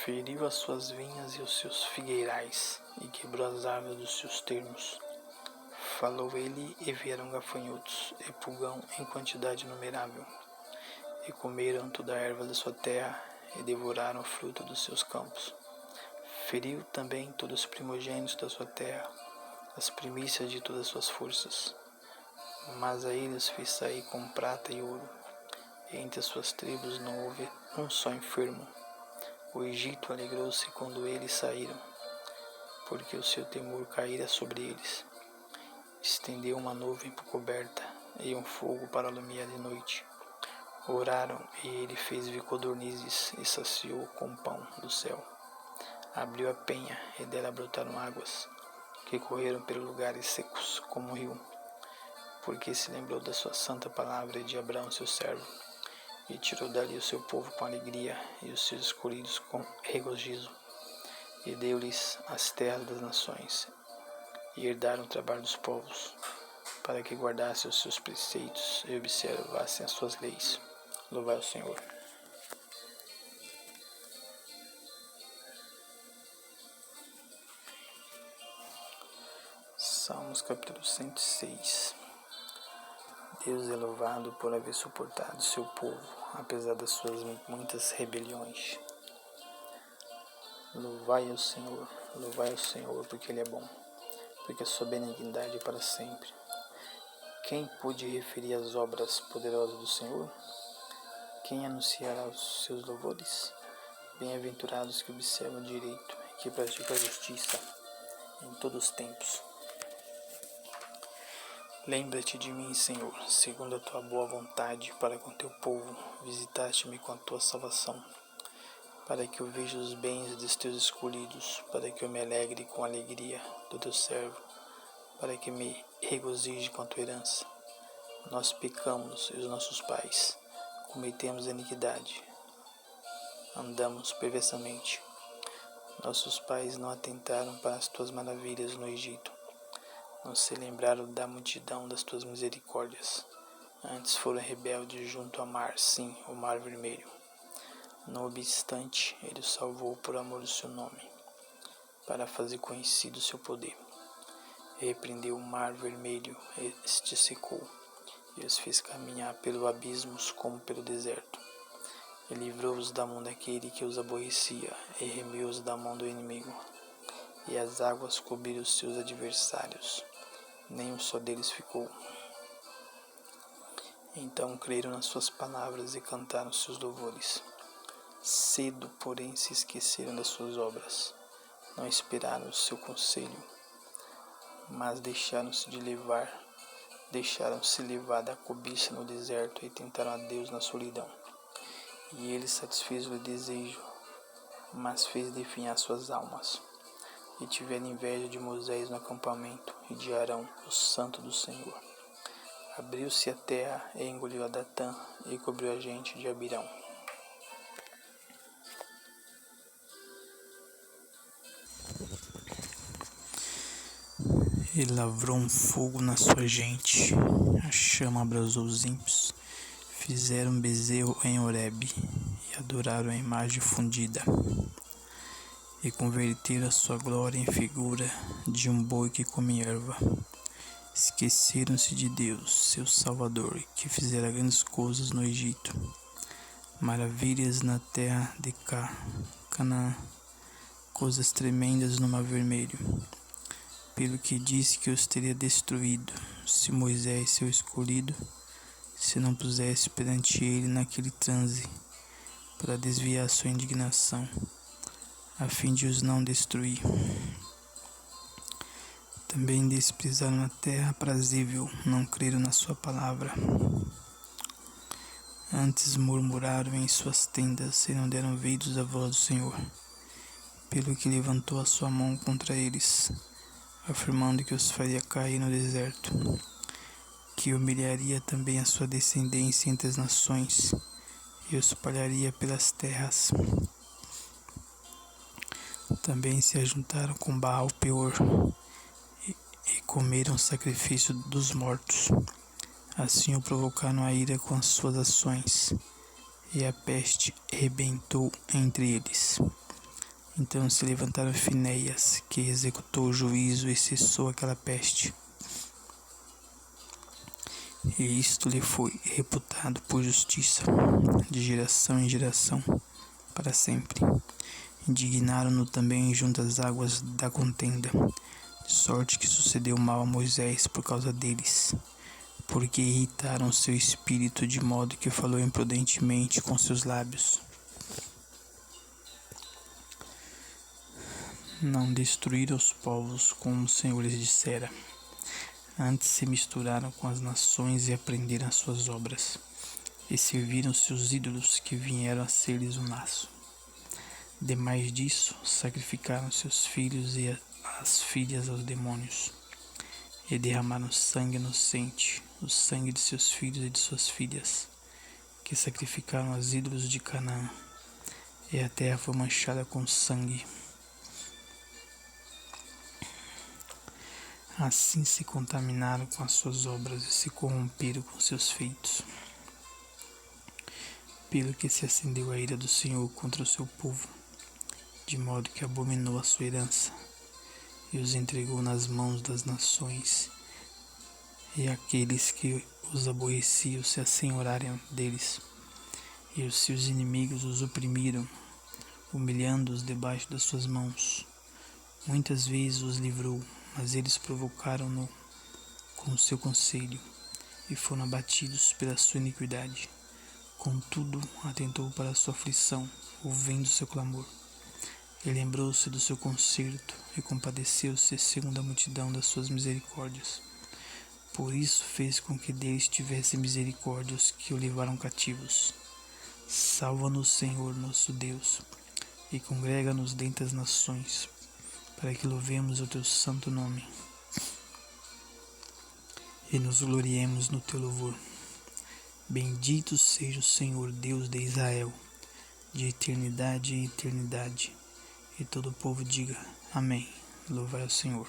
Feriu as suas vinhas e os seus figueirais, e quebrou as árvores dos seus termos. Falou ele, e vieram gafanhotos e pulgão em quantidade inumerável, e comeram toda a erva da sua terra, e devoraram o fruto dos seus campos. Feriu também todos os primogênitos da sua terra, as primícias de todas as suas forças. Mas a eles fez sair com prata e ouro, e entre as suas tribos não houve um só enfermo. O Egito alegrou-se quando eles saíram, porque o seu temor caíra sobre eles. Estendeu uma nuvem por coberta, e um fogo para alumiar de noite. Oraram, e ele fez vir codornizes, e saciou com pão do céu. Abriu a penha, e dela brotaram águas, que correram pelos lugares secos, como um rio. Porque se lembrou da sua santa palavra e de Abraão seu servo, e tirou dali o seu povo com alegria, e os seus escolhidos com regozijo, e deu-lhes as terras das nações, e herdaram o trabalho dos povos, para que guardassem os seus preceitos e observassem as suas leis. Louvai ao Senhor. Salmos capítulo 106. Deus é louvado por haver suportado seu povo, apesar das suas muitas rebeliões. Louvai ao Senhor, porque Ele é bom, porque a sua benignidade é para sempre. Quem pôde referir as obras poderosas do Senhor? Quem anunciará os seus louvores? Bem-aventurados que observam o direito e que praticam a justiça em todos os tempos. Lembra-te de mim, Senhor, segundo a tua boa vontade para com teu povo. Visitaste-me com a tua salvação, para que eu veja os bens dos teus escolhidos, para que eu me alegre com a alegria do teu servo, para que me regozije com a tua herança. Nós pecamos e os nossos pais cometemos iniquidade, andamos perversamente. Nossos pais não atentaram para as tuas maravilhas no Egito, não se lembraram da multidão das tuas misericórdias. Antes foram rebeldes junto ao mar, sim, o mar vermelho. Não obstante, ele os salvou por amor do seu nome, para fazer conhecido o seu poder. Repreendeu o mar vermelho, este secou, e os fez caminhar pelos abismos como pelo deserto. E livrou-os da mão daquele que os aborrecia, e remiu-os da mão do inimigo. E as águas cobriram os seus adversários, nem um só deles ficou. Então creram nas suas palavras e cantaram seus louvores. Cedo, porém, se esqueceram das suas obras, não esperaram o seu conselho, mas deixaram-se levar da cobiça no deserto e tentaram a Deus na solidão. E ele satisfez o desejo, mas fez definhar suas almas. E tiveram inveja de Moisés no acampamento e de Arão, o santo do Senhor. Abriu-se a terra e engoliu a Datã e cobriu a gente de Abirão. E lavrou um fogo na sua gente, a chama abrasou os ímpios. Fizeram bezerro em Horebe e adoraram a imagem fundida. E converteram a sua glória em figura de um boi que come erva. Esqueceram-se de Deus, seu Salvador, que fizera grandes coisas no Egito, maravilhas na terra de Canaã, coisas tremendas no Mar Vermelho, pelo que disse que os teria destruído, se Moisés, seu escolhido, se não pusesse perante ele naquele transe, para desviar sua indignação, a fim de os não destruir. Também desprezaram a terra aprazível, não creram na sua palavra. Antes murmuraram em suas tendas e não deram ouvidos à voz do Senhor, pelo que levantou a sua mão contra eles, afirmando que os faria cair no deserto, que humilharia também a sua descendência entre as nações e os espalharia pelas terras. Também se ajuntaram com Baal Peor e comeram o sacrifício dos mortos. Assim o provocaram a ira com as suas ações, e a peste rebentou entre eles. Então se levantaram Finéias, que executou o juízo e cessou aquela peste. E isto lhe foi reputado por justiça, de geração em geração, para sempre. Indignaram-no também junto às águas da contenda, de sorte que sucedeu mal a Moisés por causa deles, porque irritaram seu espírito de modo que falou imprudentemente com seus lábios. Não destruíram os povos como o Senhor lhes dissera. Antes se misturaram com as nações e aprenderam as suas obras, e serviram seus ídolos que vieram a ser-lhes um laço. Demais disso, sacrificaram seus filhos e as filhas aos demônios, e derramaram sangue inocente, o sangue de seus filhos e de suas filhas, que sacrificaram aos ídolos de Canaã, e a terra foi manchada com sangue. Assim se contaminaram com as suas obras e se corromperam com seus feitos. Pelo que se acendeu a ira do Senhor contra o seu povo, de modo que abominou a sua herança, e os entregou nas mãos das nações, e aqueles que os aborreciam se assenhoraram deles, e os seus inimigos os oprimiram, humilhando-os debaixo das suas mãos. Muitas vezes os livrou, mas eles provocaram-no com o seu conselho, e foram abatidos pela sua iniquidade. Contudo, atentou para a sua aflição, ouvindo seu clamor. E lembrou-se do seu conserto, e compadeceu-se segundo a multidão das suas misericórdias. Por isso fez com que deles tivesse misericórdia os que o levaram cativos. Salva-nos, Senhor, nosso Deus, e congrega-nos dentre as nações, para que louvemos o teu santo nome e nos gloriemos no teu louvor. Bendito seja o Senhor Deus de Israel, de eternidade em eternidade. E todo o povo diga amém. Louvai ao Senhor.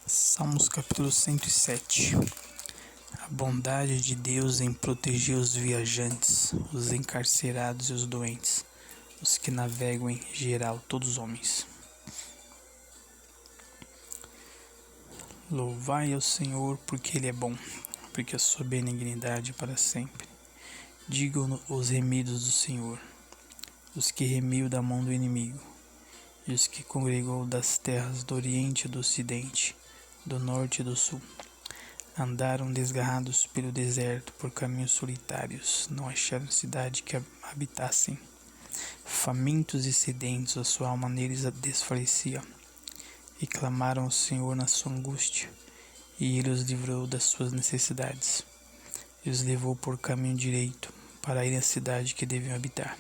Salmos capítulo 107. A bondade de Deus em proteger os viajantes, os encarcerados e os doentes, os que navegam em geral, todos os homens. Louvai ao Senhor, porque Ele é bom, porque a sua benignidade é para sempre. Digam os remidos do Senhor, os que remiu da mão do inimigo, e os que congregou das terras do oriente e do ocidente, do norte e do sul. Andaram desgarrados pelo deserto, por caminhos solitários, não acharam cidade que habitassem. Famintos e sedentos, a sua alma neles desfalecia. E clamaram ao Senhor na sua angústia, e Ele os livrou das suas necessidades. E os levou por caminho direito, para ir à cidade que deviam habitar.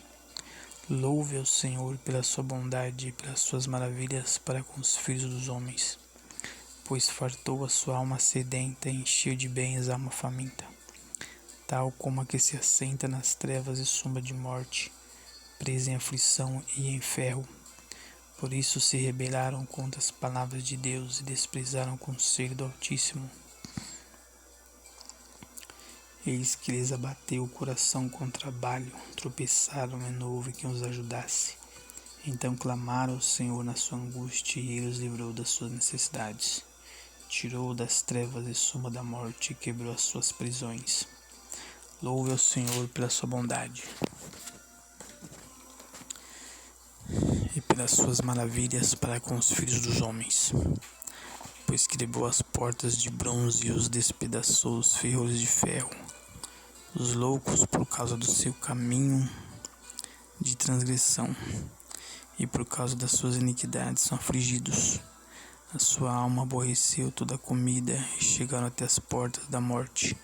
Louve ao Senhor pela sua bondade e pelas suas maravilhas para com os filhos dos homens. Pois fartou a sua alma sedenta e encheu de bens a alma faminta. Tal como a que se assenta nas trevas e sombra de morte, presa em aflição e em ferro. Por isso se rebelaram contra as palavras de Deus e desprezaram o conselho do Altíssimo. Eis que lhes abateu o coração com trabalho, tropeçaram e não houve quem os ajudasse. Então clamaram ao Senhor na sua angústia, e Ele os livrou das suas necessidades. Tirou das trevas e sombra da morte, e quebrou as suas prisões. Louve ao Senhor pela sua bondade e pelas suas maravilhas para com os filhos dos homens. Pois quebrou as portas de bronze e os despedaçou os ferrolhos de ferro. Os loucos, por causa do seu caminho de transgressão e por causa das suas iniquidades, são afligidos. A sua alma aborreceu toda a comida e chegaram até as portas da morte.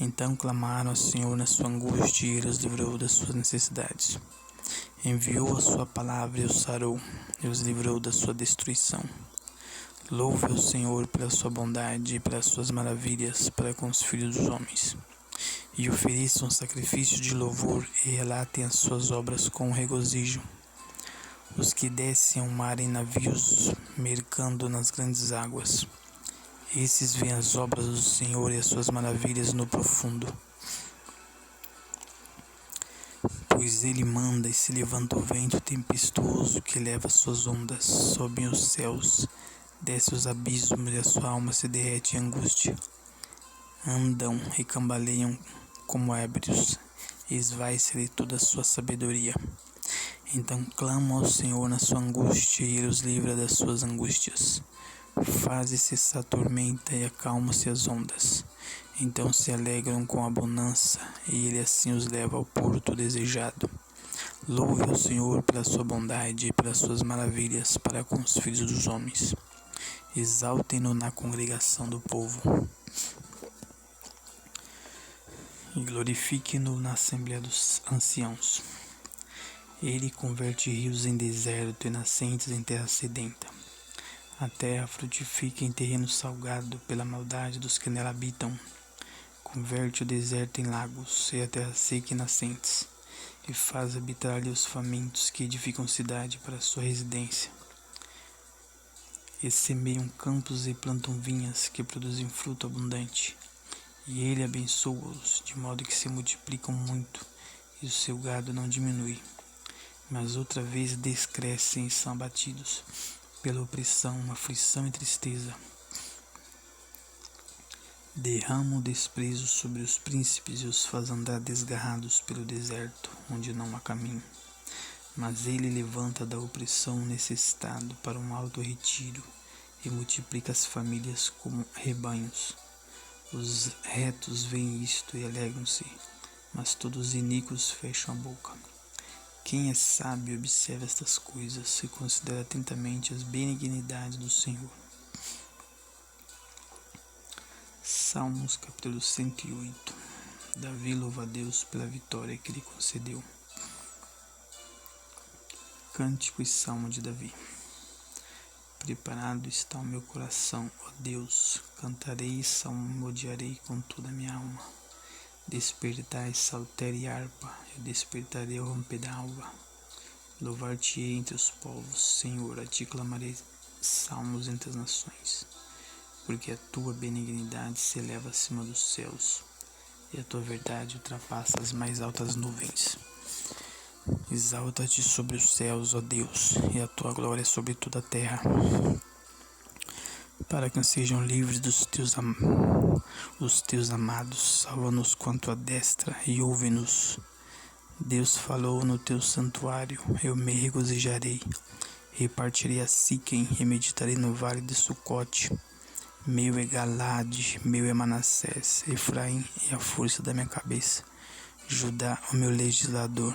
Então clamaram ao Senhor na sua angústia, e Ele os livrou das suas necessidades. Enviou a sua palavra e os sarou, e os livrou da sua destruição. Louve ao Senhor pela sua bondade e pelas suas maravilhas para com os filhos dos homens. e ofereçam sacrifício de louvor e relatem as suas obras com regozijo. Os que descem ao mar em navios, mercando nas grandes águas. Esses veem as obras do Senhor e as suas maravilhas no profundo. Pois ele manda e se levanta o vento tempestuoso que leva suas ondas, sobe os céus, desce os abismos e a sua alma se derrete em angústia. Andam e cambaleiam como ébrios, esvai-se-lhe toda a sua sabedoria. Então clamam ao Senhor na sua angústia e ele os livra das suas angústias. Faze cessar a tormenta e acalma-se as ondas. Então se alegram com a bonança e ele assim os leva ao porto desejado. Louve ao Senhor pela sua bondade e pelas suas maravilhas para com os filhos dos homens. Exaltem-no na congregação do povo e glorifiquem-no na assembleia dos anciãos. Ele converte rios em deserto e nascentes em terra sedenta. A terra frutifica em terreno salgado pela maldade dos que nela habitam. Converte o deserto em lagos e a terra seca em nascentes, e faz habitar ali os famintos que edificam cidade para sua residência. E semeiam campos e plantam vinhas que produzem fruto abundante. E ele abençoa-os de modo que se multiplicam muito, e o seu gado não diminui. Mas outra vez descrescem e são abatidos pela opressão, aflição e tristeza. Derrama o desprezo sobre os príncipes e os faz andar desgarrados pelo deserto, onde não há caminho. Mas ele levanta da opressão o necessitado para um alto retiro e multiplica as famílias como rebanhos. Os retos veem isto e alegram-se, mas todos os iníquos fecham a boca. Quem é sábio observa estas coisas e considera atentamente as benignidades do Senhor. Salmos capítulo 108. Davi louva a Deus pela vitória que lhe concedeu. Cântico e Salmo de Davi. Preparado está o meu coração, ó Deus, cantarei e salmodiarei com toda a minha alma. Despertai saltério e harpa, eu despertarei ao romper da alva. Louvar-te-ei entre os povos, Senhor, a ti clamarei salmos entre as nações. Porque a tua benignidade se eleva acima dos céus, e a tua verdade ultrapassa as mais altas nuvens. Exalta-te sobre os céus, ó Deus, e a tua glória sobre toda a terra, para que sejam livres os teus amados. Salva-nos com a tua destra e ouve-nos. Deus falou no teu santuário, eu me regozijarei. Repartirei a Siquém e meditarei no vale de Sucote. Meu é Galade, meu é Manassés, Efraim é a força da minha cabeça. Judá, o meu legislador.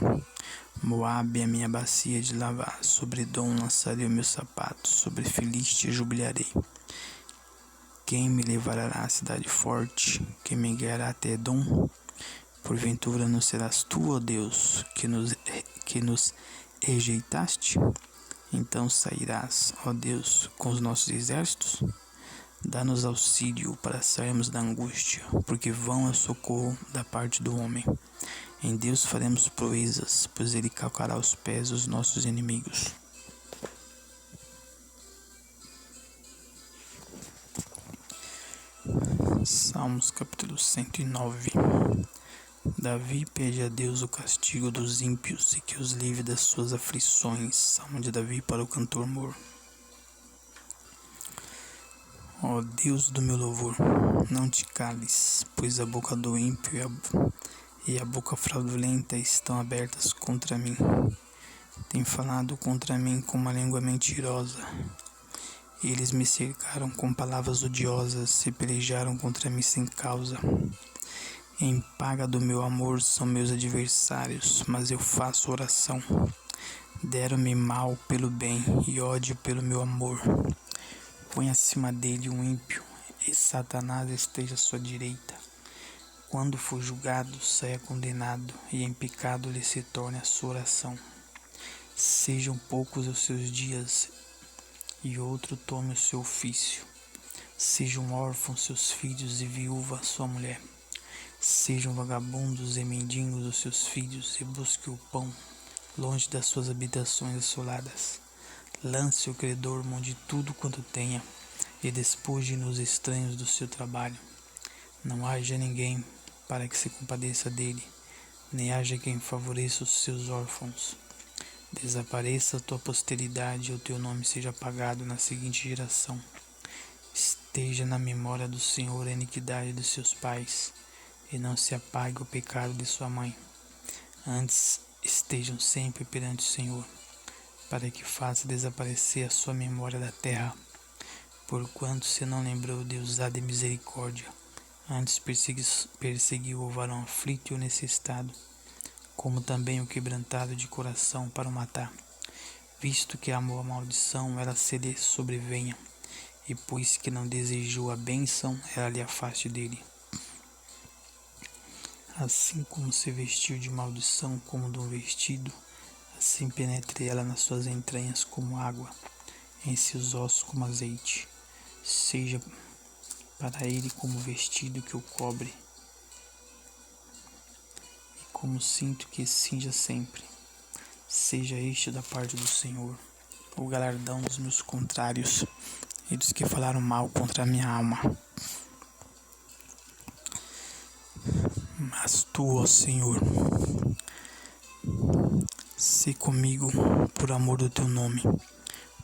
Moabe é a minha bacia de lavar. Sobre Edom lançarei o meu sapato, sobre Filistia jubilarei. Quem me levará à cidade forte? Quem me guiará até Edom? Porventura não serás tu, ó Deus, que nos rejeitaste? Então sairás, ó Deus, com os nossos exércitos? Dá-nos auxílio para sairmos da angústia, porque vão ao socorro da parte do homem. Em Deus faremos proezas, pois ele calcará aos pés os nossos inimigos. Salmos capítulo 109. Davi pede a Deus o castigo dos ímpios e que os livre das suas aflições. Salmo de Davi para o cantor Mor. Ó Deus do meu louvor, não te cales, pois a boca do ímpio e a boca fraudulenta estão abertas contra mim. Tem falado contra mim com uma língua mentirosa. Eles me cercaram com palavras odiosas e pelejaram contra mim sem causa. Em paga do meu amor são meus adversários, mas eu faço oração. Deram-me mal pelo bem e ódio pelo meu amor. Põe acima dele um ímpio, e Satanás esteja à sua direita. Quando for julgado, saia condenado, e em pecado lhe se torne a sua oração. Sejam poucos os seus dias, e outro tome o seu ofício. Sejam órfãos seus filhos e viúva sua mulher. Sejam vagabundos e mendigos os seus filhos, e busque o pão longe das suas habitações assoladas. Lance o credor mão de tudo quanto tenha, e despoje nos estranhos do seu trabalho. Não haja ninguém para que se compadeça dele, nem haja quem favoreça os seus órfãos. Desapareça a tua posteridade, e o teu nome seja apagado na seguinte geração. Esteja na memória do Senhor a iniquidade de seus pais, e não se apague o pecado de sua mãe. Antes estejam sempre perante o Senhor, para que faça desaparecer a sua memória da terra. Porquanto se não lembrou de usar de misericórdia, antes perseguiu o varão aflito e o necessitado, como também o quebrantado de coração para o matar. Visto que amou a maldição, ela se lhe sobrevenha, e pois que não desejou a bênção, ela lhe afaste dele. Assim como se vestiu de maldição como de um vestido, assim penetre ela nas suas entranhas como água, em seus ossos como azeite. Seja para ele como vestido que o cobre, e como cinto que cinja sempre. Seja este da parte do Senhor, o galardão dos meus contrários e dos que falaram mal contra a minha alma. Mas tu, ó Senhor, sê comigo por amor do teu nome,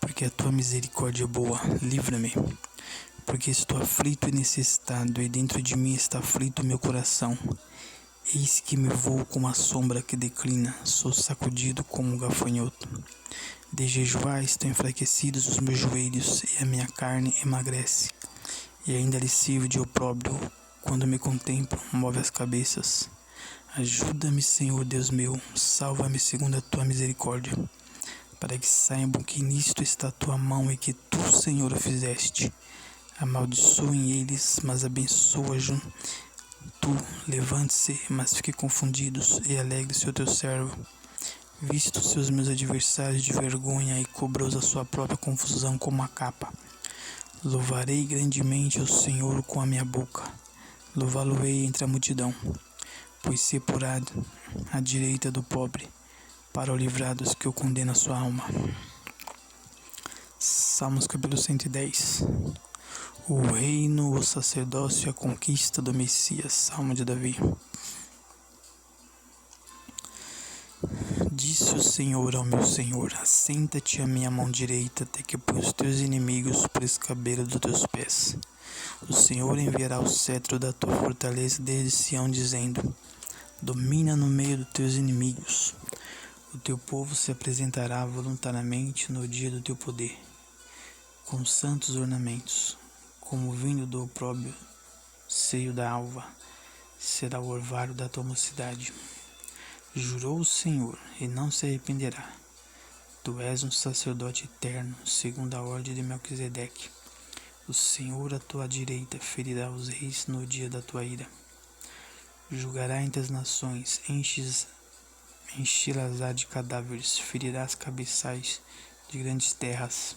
porque a tua misericórdia é boa, livra-me. Porque estou aflito e necessitado, e dentro de mim está aflito o meu coração. Eis que me vou como a sombra que declina, sou sacudido como um gafanhoto. De jejuar estão enfraquecidos os meus joelhos, e a minha carne emagrece. E ainda lhe sirvo de opróbrio, quando me contemplo, move as cabeças. Ajuda-me, Senhor Deus meu, salva-me segundo a tua misericórdia, para que saibam que nisto está a tua mão e que tu, Senhor, o fizeste. Amaldiçoem eles, mas abençoa tu. Levante-se, mas fiquem confundidos, e alegre-se o teu servo. Visto seus meus adversários de vergonha, e cubra-os a sua própria confusão como uma capa. Louvarei grandemente ao Senhor com a minha boca. Louvá-lo-ei entre a multidão, pois se porá à direita do pobre, para o livrar dos que o condenam a sua alma. Salmos capítulo 110. O reino, o sacerdócio e a conquista do Messias. Salmo de Davi. Disse o Senhor ao meu Senhor: assenta-te à minha mão direita, até que põe os teus inimigos por escabelo dos teus pés. O Senhor enviará o cetro da tua fortaleza desde Sião, dizendo: domina no meio dos teus inimigos. O teu povo se apresentará voluntariamente no dia do teu poder, com santos ornamentos. Como o vinho do opróbrio, seio da alva, será o orvalho da tua mocidade. Jurou o Senhor, e não se arrependerá. Tu és um sacerdote eterno, segundo a ordem de Melquisedeque. O Senhor à tua direita ferirá os reis no dia da tua ira. Julgará entre as nações, enchê-las-á de cadáveres, ferirá as cabeçais de grandes terras.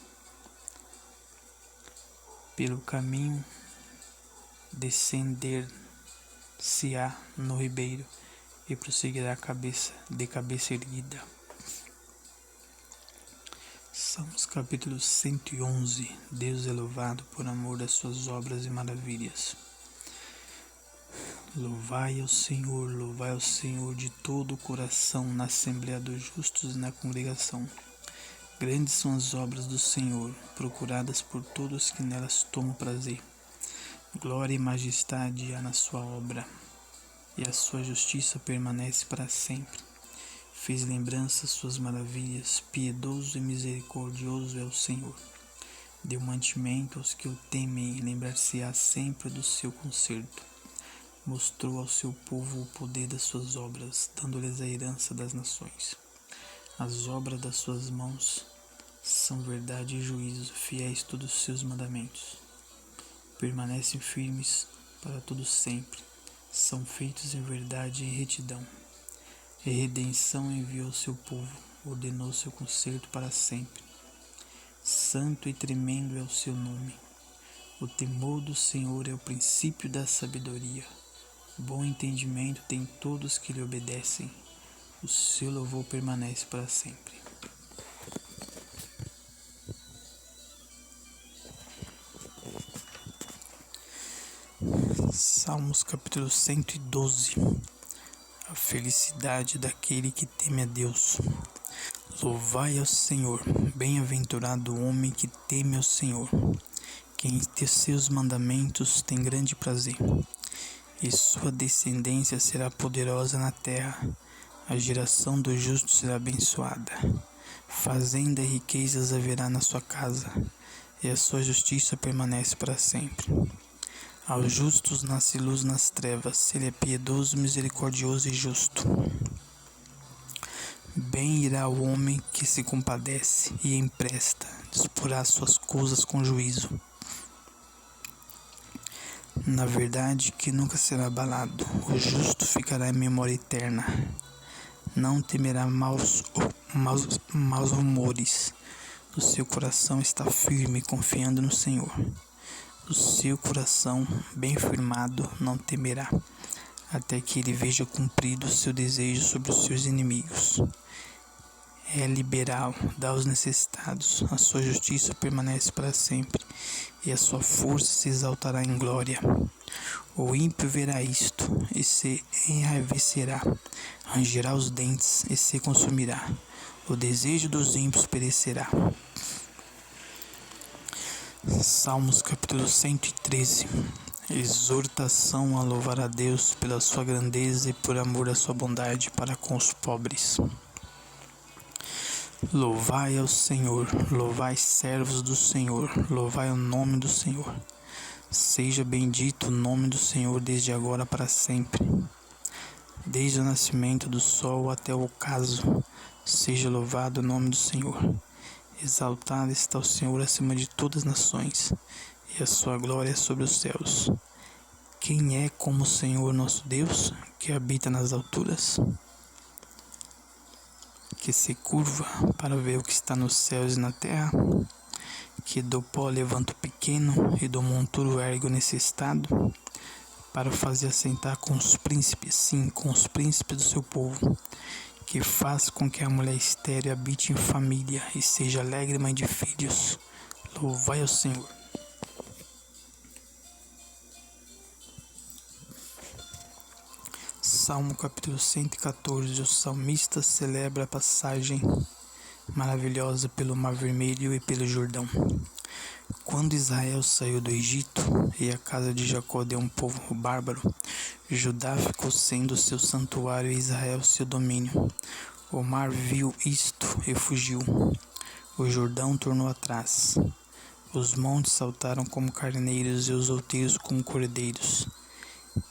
Pelo caminho descender-se-á no ribeiro, e prosseguirá de cabeça erguida. Salmos capítulo 111. Deus é louvado por amor das suas obras e maravilhas. Louvai ao Senhor de todo o coração, na assembleia dos justos e na congregação. Grandes são as obras do Senhor, procuradas por todos que nelas tomam prazer. Glória e majestade há na sua obra, e a sua justiça permanece para sempre. Fez lembrança suas maravilhas, piedoso e misericordioso é o Senhor. Deu mantimento aos que o temem, e lembrar-se-á sempre do seu conserto. Mostrou ao seu povo o poder das suas obras, dando-lhes a herança das nações. As obras das suas mãos são verdade e juízo, fiéis todos os seus mandamentos. Permanecem firmes para todo sempre, são feitos em verdade e em retidão. E redenção enviou seu povo, ordenou seu conserto para sempre. Santo e tremendo é o seu nome. O temor do Senhor é o princípio da sabedoria. Bom entendimento tem todos que lhe obedecem. O seu louvor permanece para sempre. Salmos capítulo 112. A felicidade daquele que teme a Deus. Louvai ao Senhor, bem-aventurado o homem que teme ao Senhor, que em seus mandamentos tem grande prazer, e sua descendência será poderosa na terra. A geração do justo será abençoada. Fazenda e riquezas haverá na sua casa, e a sua justiça permanece para sempre. Aos justos nasce luz nas trevas, ele é piedoso, misericordioso e justo. Bem irá o homem que se compadece e empresta, disporá suas coisas com juízo. Na verdade que nunca será abalado, o justo ficará em memória eterna. Não temerá maus rumores. O seu coração está firme, confiando no Senhor. O seu coração, bem firmado, não temerá, até que ele veja cumprido o seu desejo sobre os seus inimigos. É liberal, dá aos necessitados, a sua justiça permanece para sempre, e a sua força se exaltará em glória. O ímpio verá isto, e se enraivecerá, rangerá os dentes, e se consumirá. O desejo dos ímpios perecerá. Salmos capítulo 113. Exortação a louvar a Deus pela sua grandeza e por amor à sua bondade para com os pobres. Louvai ao Senhor, louvai servos do Senhor, louvai o nome do Senhor. Seja bendito o nome do Senhor desde agora para sempre. Desde o nascimento do sol até o ocaso, seja louvado o nome do Senhor. Exaltado está o Senhor acima de todas as nações, e a sua glória sobre os céus. Quem é como o Senhor nosso Deus, que habita nas alturas? Que se curva para ver o que está nos céus e na terra? Que do pó levanta o pequeno e do monturo ergue o necessitado, para fazer assentar com os príncipes, sim, com os príncipes do seu povo, que faz com que a mulher estéril habite em família e seja alegre mãe de filhos. Louvai ao Senhor. Salmo capítulo 114. O salmista celebra a passagem maravilhosa pelo Mar Vermelho e pelo Jordão. Quando Israel saiu do Egito e a casa de Jacó deu um povo bárbaro, Judá ficou sendo seu santuário e Israel seu domínio. O mar viu isto e fugiu. O Jordão tornou atrás. Os montes saltaram como carneiros e os outeiros como cordeiros.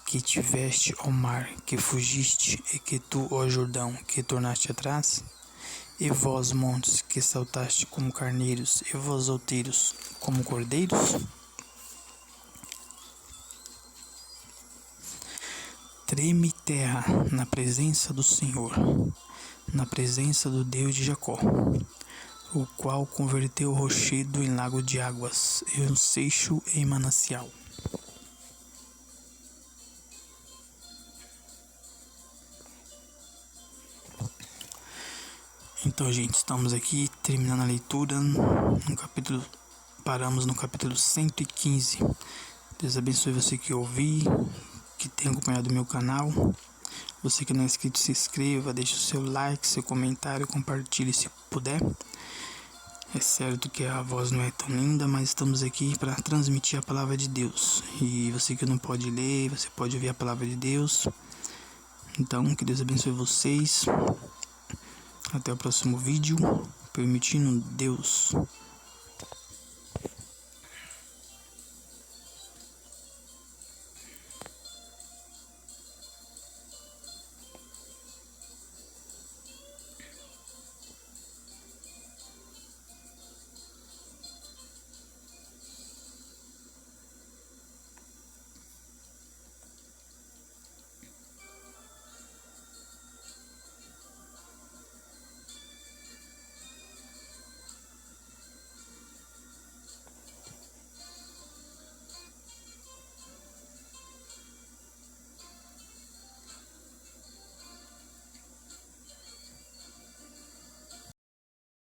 Que tiveste, ó mar, que fugiste, e que tu, ó Jordão, que tornaste atrás? E vós, montes, que saltaste como carneiros, e vós, outeiros, como cordeiros? Treme terra na presença do Senhor, na presença do Deus de Jacó, o qual converteu o rochedo em lago de águas, e um seixo em manancial. Então, gente, estamos aqui terminando a leitura paramos no capítulo 115. Deus abençoe você que ouviu, que tem acompanhado o meu canal. Você que não é inscrito, se inscreva, deixe o seu like, seu comentário, compartilhe se puder. É certo que a voz não é tão linda, mas estamos aqui para transmitir a palavra de Deus. E você que não pode ler, você pode ouvir a palavra de Deus. Então, que Deus abençoe vocês. Até o próximo vídeo, permitindo Deus.